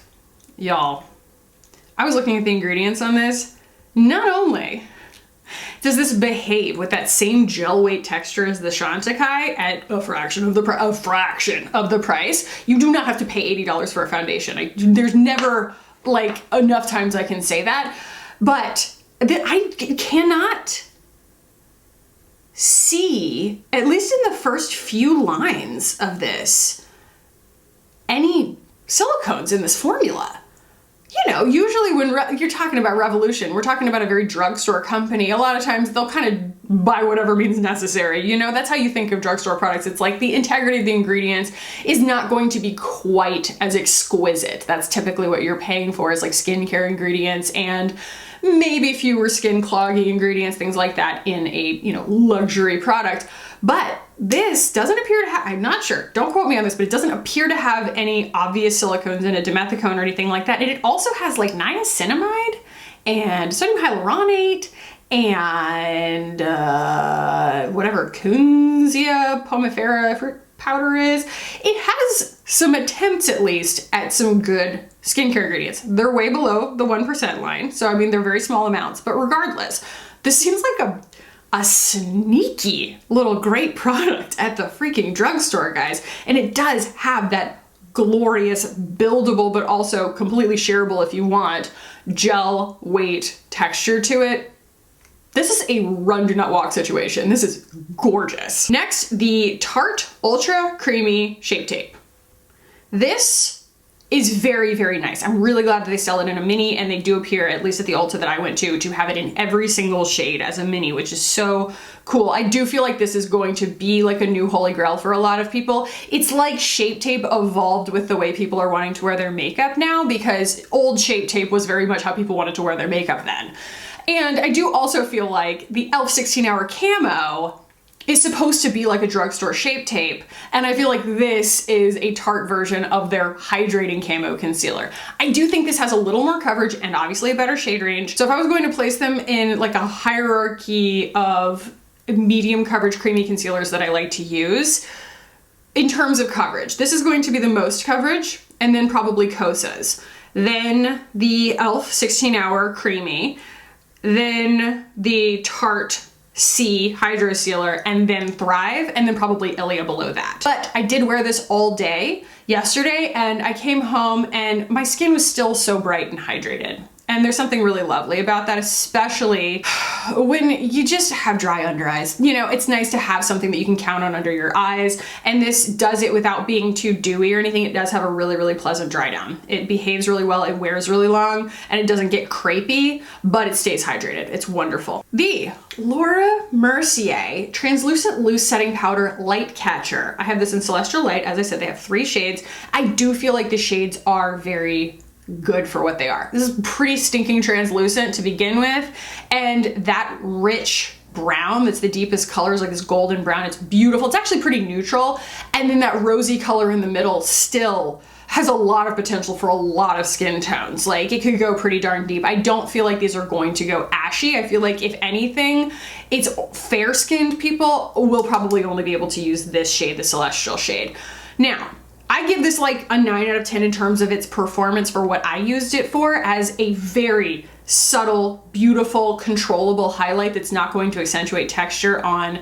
Y'all, I was looking at the ingredients on this. Not only does this behave with that same gel weight texture as the Chantecaille at a fraction of the price, you do not have to pay $80 for a foundation. There's never like enough times I can say that, but I cannot see, at least in the first few lines of this, any silicones in this formula. You know, usually when you're talking about Revolution, we're talking about a very drugstore company. A lot of times they'll kind of buy whatever means necessary. You know, that's how you think of drugstore products. It's like the integrity of the ingredients is not going to be quite as exquisite. That's typically what you're paying for, is like skincare ingredients and maybe fewer skin clogging ingredients, things like that in a, you know, luxury product. But this doesn't appear to have, I'm not sure, don't quote me on this, but it doesn't appear to have any obvious silicones in it, dimethicone or anything like that. And it also has like niacinamide and sodium hyaluronate and whatever Kunzia pomifera fruit powder is. It has some attempts, at least, at some good skincare ingredients. They're way below the 1% line, so I mean they're very small amounts, but regardless, this seems like a sneaky little great product at the freaking drugstore, guys. And it does have that glorious buildable, but also completely shareable if you want, gel weight texture to it. This is a run, do not walk situation. This is gorgeous. Next, the Tarte Ultra Creamy Shape Tape. This is very, very nice. I'm really glad that they sell it in a mini, and they do appear, at least at the Ulta that I went to have it in every single shade as a mini, which is so cool. I do feel like this is going to be like a new holy grail for a lot of people. It's like Shape Tape evolved with the way people are wanting to wear their makeup now, because old Shape Tape was very much how people wanted to wear their makeup then. And I do also feel like the e.l.f. 16-Hour Camo is supposed to be like a drugstore Shape Tape, and I feel like this is a Tarte version of their hydrating camo concealer. I do think this has a little more coverage and obviously a better shade range. So if I was going to place them in like a hierarchy of medium coverage creamy concealers that I like to use, in terms of coverage, this is going to be the most coverage, and then probably Kosas. Then the e.l.f. 16-Hour Creamy, then the Tarte C Hydro Sealer, and then Thrive, and then probably Ilia below that. But I did wear this all day yesterday, and I came home and my skin was still so bright and hydrated. And there's something really lovely about that, especially when you just have dry under eyes. You know, it's nice to have something that you can count on under your eyes, and this does it without being too dewy or anything. It does have a really, really pleasant dry down. It behaves really well, it wears really long, and it doesn't get crepey, but it stays hydrated. It's wonderful. The Laura Mercier Translucent Loose Setting Powder Light Catcher. I have this in Celestial Light. As I said, they have 3 shades. I do feel like the shades are very good for what they are. This is pretty stinking translucent to begin with, and that rich brown that's the deepest color is like this golden brown. It's beautiful. It's actually pretty neutral, and then that rosy color in the middle still has a lot of potential for a lot of skin tones. Like, it could go pretty darn deep. I don't feel like these are going to go ashy. I feel like if anything, it's fair-skinned people will probably only be able to use this shade, the Celestial shade. Now, I give this like a 9 out of 10 in terms of its performance for what I used it for, as a very subtle, beautiful, controllable highlight that's not going to accentuate texture on,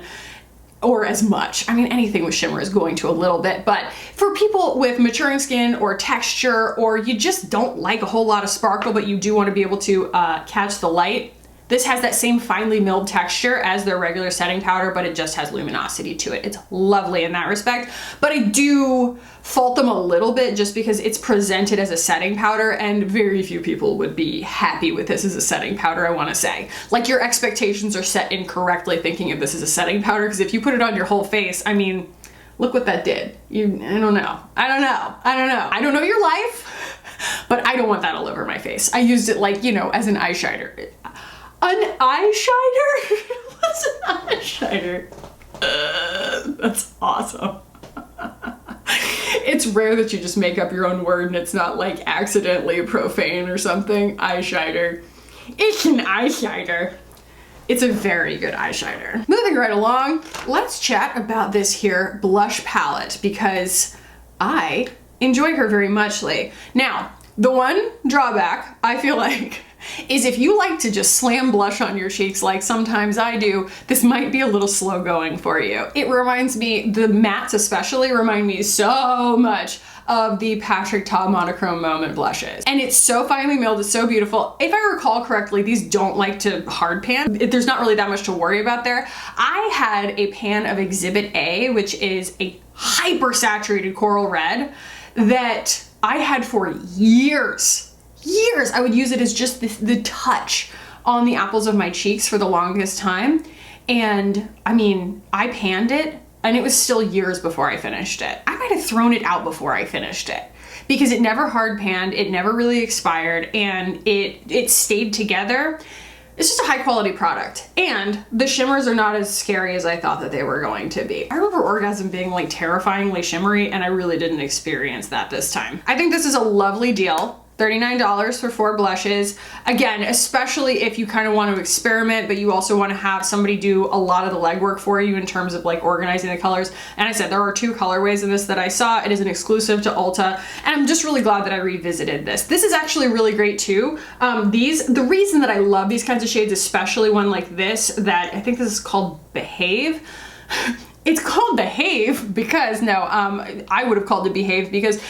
or as much. I mean, anything with shimmer is going to a little bit, but for people with maturing skin or texture, or you just don't like a whole lot of sparkle, but you do want to be able to catch the light, This has that same finely milled texture as their regular setting powder, but it just has luminosity to it. It's lovely in that respect, but I do fault them a little bit just because it's presented as a setting powder, and very few people would be happy with this as a setting powder, I wanna say. Like, your expectations are set incorrectly thinking of this as a setting powder, because if you put it on your whole face, I mean, look what that did. I don't know. I don't know your life, but I don't want that all over my face. I used it like, you know, as an eyeshadow. An eyeshadow? What's an eyeshadow? That's awesome. It's rare that you just make up your own word and it's not like accidentally profane or something. Eyeshadow. It's an eyeshadow. It's a very good eyeshadow. Moving right along, let's chat about this here blush palette because I enjoy her very muchly. Now, the one drawback I feel like is if you like to just slam blush on your cheeks like sometimes I do, this might be a little slow going for you. It reminds me, the mattes especially remind me so much of the Patrick Ta Monochrome Moment blushes. And it's so finely milled, it's so beautiful. If I recall correctly, these don't like to hard pan. There's not really that much to worry about there. I had a pan of Exhibit A, which is a hyper saturated coral red that I had for years. I would use it as just the touch on the apples of my cheeks for the longest time. And I mean, I panned it and it was still years before I finished it. I might have thrown it out before I finished it because it never hard panned, it never really expired, and it stayed together. It's just a high quality product. And the shimmers are not as scary as I thought that they were going to be. I remember Orgasm being like terrifyingly shimmery, and I really didn't experience that this time. I think this is a lovely deal. $39 for 4 blushes. Again, especially if you kind of want to experiment, but you also want to have somebody do a lot of the legwork for you in terms of like organizing the colors. And I said, there are 2 colorways in this that I saw. It is an exclusive to Ulta, and I'm just really glad that I revisited this. This is actually really great too. The reason that I love these kinds of shades, especially one like this, that I think this is called Behave. It's called Behave because, no, I would have called it Behave because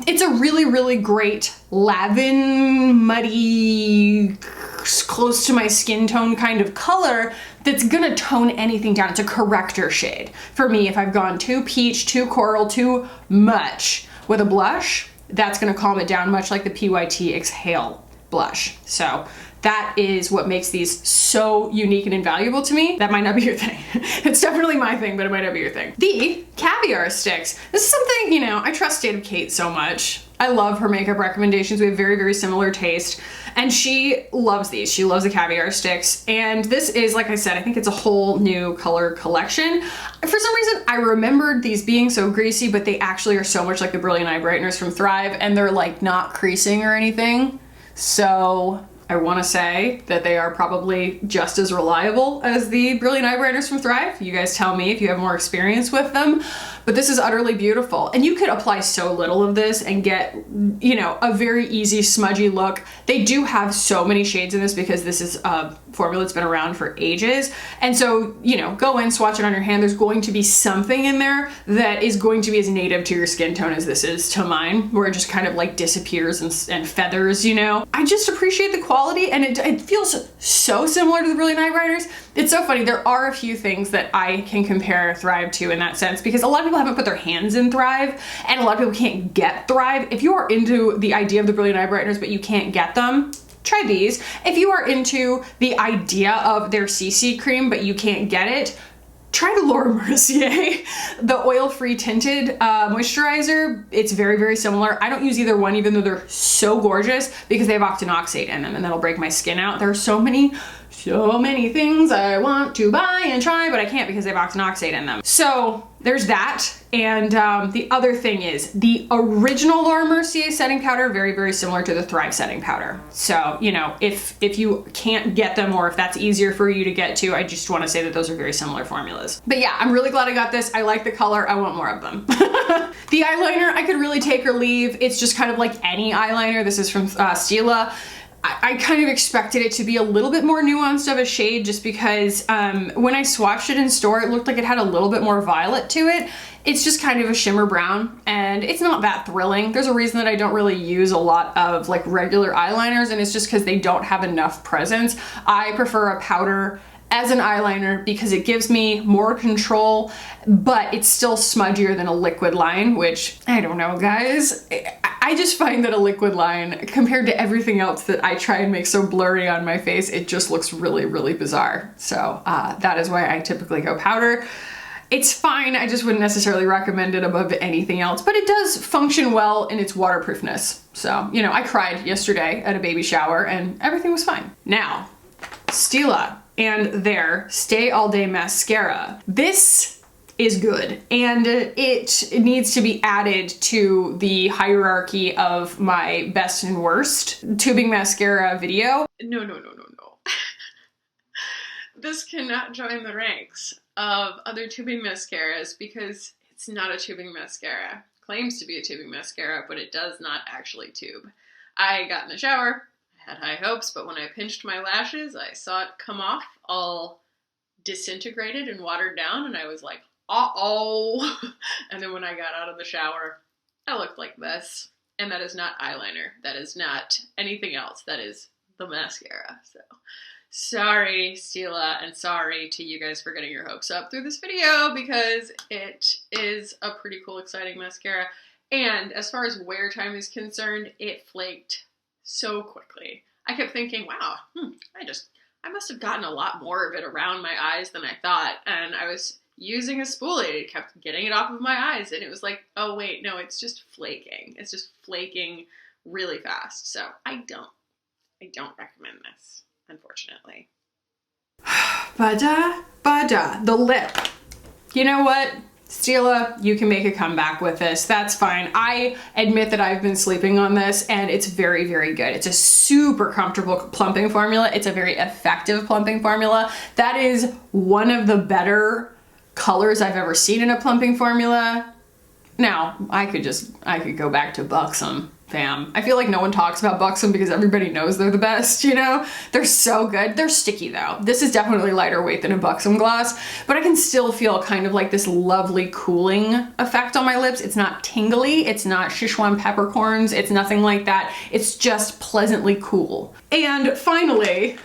it's a really, really great lavender, muddy, close to my skin tone kind of color that's gonna tone anything down. It's a corrector shade. For me, if I've gone too peach, too coral, too much with a blush, that's gonna calm it down, much like the PYT Exhale blush. So that is what makes these so unique and invaluable to me. That might not be your thing. It's definitely my thing, but it might not be your thing. The Caviar Sticks. This is something, you know, I trust State of Kate so much. I love her makeup recommendations. We have very, very similar taste. And she loves these. She loves the Caviar Sticks. And this is, like I said, I think it's a whole new color collection. For some reason, I remembered these being so greasy, but they actually are so much like the Brilliant Eye Brighteners from Thrive, and they're like not creasing or anything. So I want to say that they are probably just as reliable as the Brilliant Eye Brighteners from Thrive. You guys tell me if you have more experience with them, but this is utterly beautiful. And you could apply so little of this and get, you know, a very easy smudgy look. They do have so many shades in this because this is a formula that's been around for ages. And so, you know, go in, swatch it on your hand. There's going to be something in there that is going to be as native to your skin tone as this is to mine, where it just kind of like disappears and feathers, you know. I just appreciate the quality, and it feels so similar to the Brilliant Eye Brighteners. It's so funny. There are a few things that I can compare Thrive to in that sense, because a lot of people haven't put their hands in Thrive, and a lot of people can't get Thrive. If you are into the idea of the Brilliant Eye Brighteners but you can't get them, try these. If you are into the idea of their CC cream but you can't get it, try the Laura Mercier, the oil-free tinted moisturizer. It's very, very similar. I don't use either one, even though they're so gorgeous, because they have octinoxate in them, and that'll break my skin out. There are so many things I want to buy and try, but I can't because they have octinoxate in them. So there's that. And the other thing is the original Laura Mercier setting powder, very, very similar to the Thrive setting powder. So, you know, if you can't get them, or if that's easier for you to get to, I just want to say that those are very similar formulas. But yeah, I'm really glad I got this. I like the color. I want more of them. The eyeliner, I could really take or leave. It's just kind of like any eyeliner. This is from Stila. I kind of expected it to be a little bit more nuanced of a shade just because when I swatched it in store, it looked like it had a little bit more violet to it. It's just kind of a shimmer brown and it's not that thrilling. There's a reason that I don't really use a lot of like regular eyeliners, and it's just because they don't have enough presence. I prefer a powder as an eyeliner because it gives me more control, but it's still smudgier than a liquid line, which I don't know, guys. I just find that a liquid line, compared to everything else that I try and make so blurry on my face, it just looks really, really bizarre. So that is why I typically go powder. It's fine, I just wouldn't necessarily recommend it above anything else, but it does function well in its waterproofness. So, you know, I cried yesterday at a baby shower and everything was fine. Now, Stila and their Stay All Day Mascara. This is good, and it needs to be added to the hierarchy of my best and worst tubing mascara video. No. This cannot join the ranks of other tubing mascaras because it's not a tubing mascara. Claims to be a tubing mascara, but it does not actually tube. I got in the shower, I had high hopes, but when I pinched my lashes, I saw it come off all disintegrated and watered down, and I was like, uh-oh. And then when I got out of the shower, I looked like this. And that is not eyeliner. That is not anything else. That is the mascara. So sorry, Stila, and sorry to you guys for getting your hopes up through this video because it is a pretty cool, exciting mascara. And as far as wear time is concerned, it flaked so quickly. I kept thinking, wow, I must have gotten a lot more of it around my eyes than I thought. And I was using a spoolie, it kept getting it off of my eyes, and it was like, oh wait, no, it's just flaking. It's just flaking really fast. So I don't recommend this, unfortunately. Bada, the lip. You know what? Stila, you can make a comeback with this. That's fine. I admit that I've been sleeping on this and it's very, very good. It's a super comfortable plumping formula. It's a very effective plumping formula. That is one of the better colors I've ever seen in a plumping formula. Now, I could go back to Buxom, fam. I feel like no one talks about Buxom because everybody knows they're the best, you know? They're so good. They're sticky though. This is definitely lighter weight than a Buxom gloss, but I can still feel kind of like this lovely cooling effect on my lips. It's not tingly. It's not Sichuan peppercorns. It's nothing like that. It's just pleasantly cool. And finally,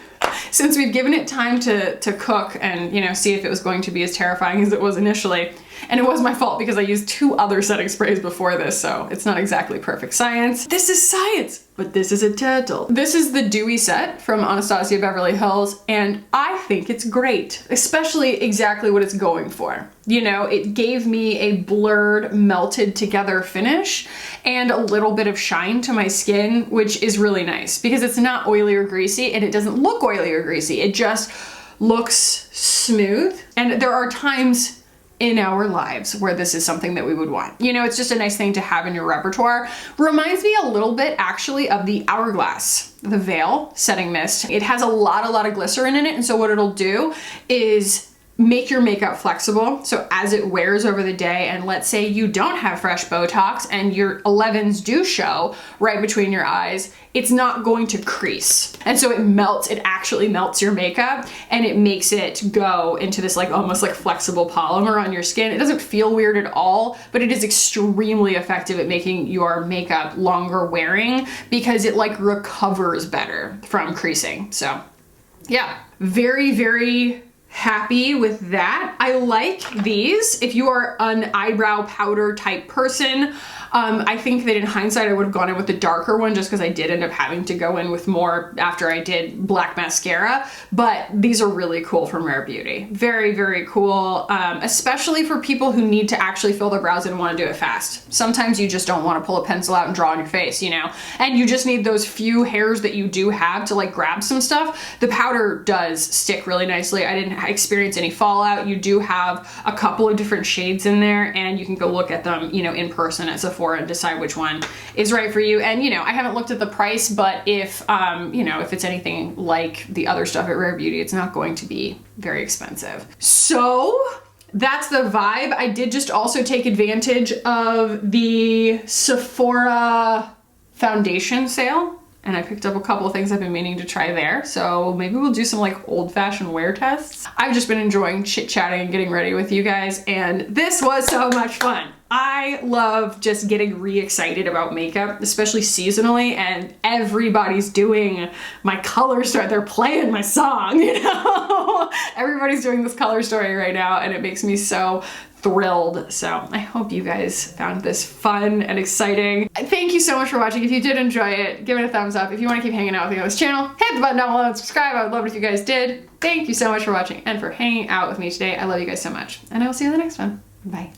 since we've given it time to cook and, you know, see if it was going to be as terrifying as it was initially, and it was my fault because I used 2 other setting sprays before this, so it's not exactly perfect science. This is science, but this is a turtle. This is the Dewy Set from Anastasia Beverly Hills, and I think it's great, especially exactly what it's going for. You know, it gave me a blurred, melted together finish and a little bit of shine to my skin, which is really nice because it's not oily or greasy, and it doesn't look oily or greasy. It just looks smooth, and there are times in our lives where this is something that we would want. You know, it's just a nice thing to have in your repertoire. Reminds me a little bit actually of the Hourglass, the Veil setting mist. It has a lot of glycerin in it, and so what it'll do is make your makeup flexible. So as it wears over the day, and let's say you don't have fresh Botox and your 11s do show right between your eyes, it's not going to crease. And so it melts, it actually melts your makeup and it makes it go into this like almost like flexible polymer on your skin. It doesn't feel weird at all, but it is extremely effective at making your makeup longer wearing because it like recovers better from creasing. So yeah, very, very happy with that. I like these. If you are an eyebrow powder type person, I think that in hindsight I would have gone in with the darker one just because I did end up having to go in with more after I did black mascara, but these are really cool from Rare Beauty. Very, very cool, especially for people who need to actually fill their brows and want to do it fast. Sometimes you just don't want to pull a pencil out and draw on your face, you know, and you just need those few hairs that you do have to like grab some stuff. The powder does stick really nicely. I didn't experience any fallout. You do have a couple of different shades in there and you can go look at them, you know, in person at Sephora and decide which one is right for you. And you know, I haven't looked at the price, but if you know, if it's anything like the other stuff at Rare Beauty, it's not going to be very expensive. So that's the vibe. I did just also take advantage of the Sephora foundation sale. and I picked up a couple of things I've been meaning to try there. So maybe we'll do some like old-fashioned wear tests. I've just been enjoying chit-chatting and getting ready with you guys, and this was so much fun. I love just getting re-excited about makeup, especially seasonally, and everybody's doing my color story. They're playing my song, you know? Everybody's doing this color story right now, and it makes me so thrilled. So I hope you guys found this fun and exciting. Thank you so much for watching. If you did enjoy it, give it a thumbs up. If you want to keep hanging out with me on this channel, hit the button down below and subscribe. I would love it if you guys did. Thank you so much for watching and for hanging out with me today. I love you guys so much, and I will see you in the next one. Bye.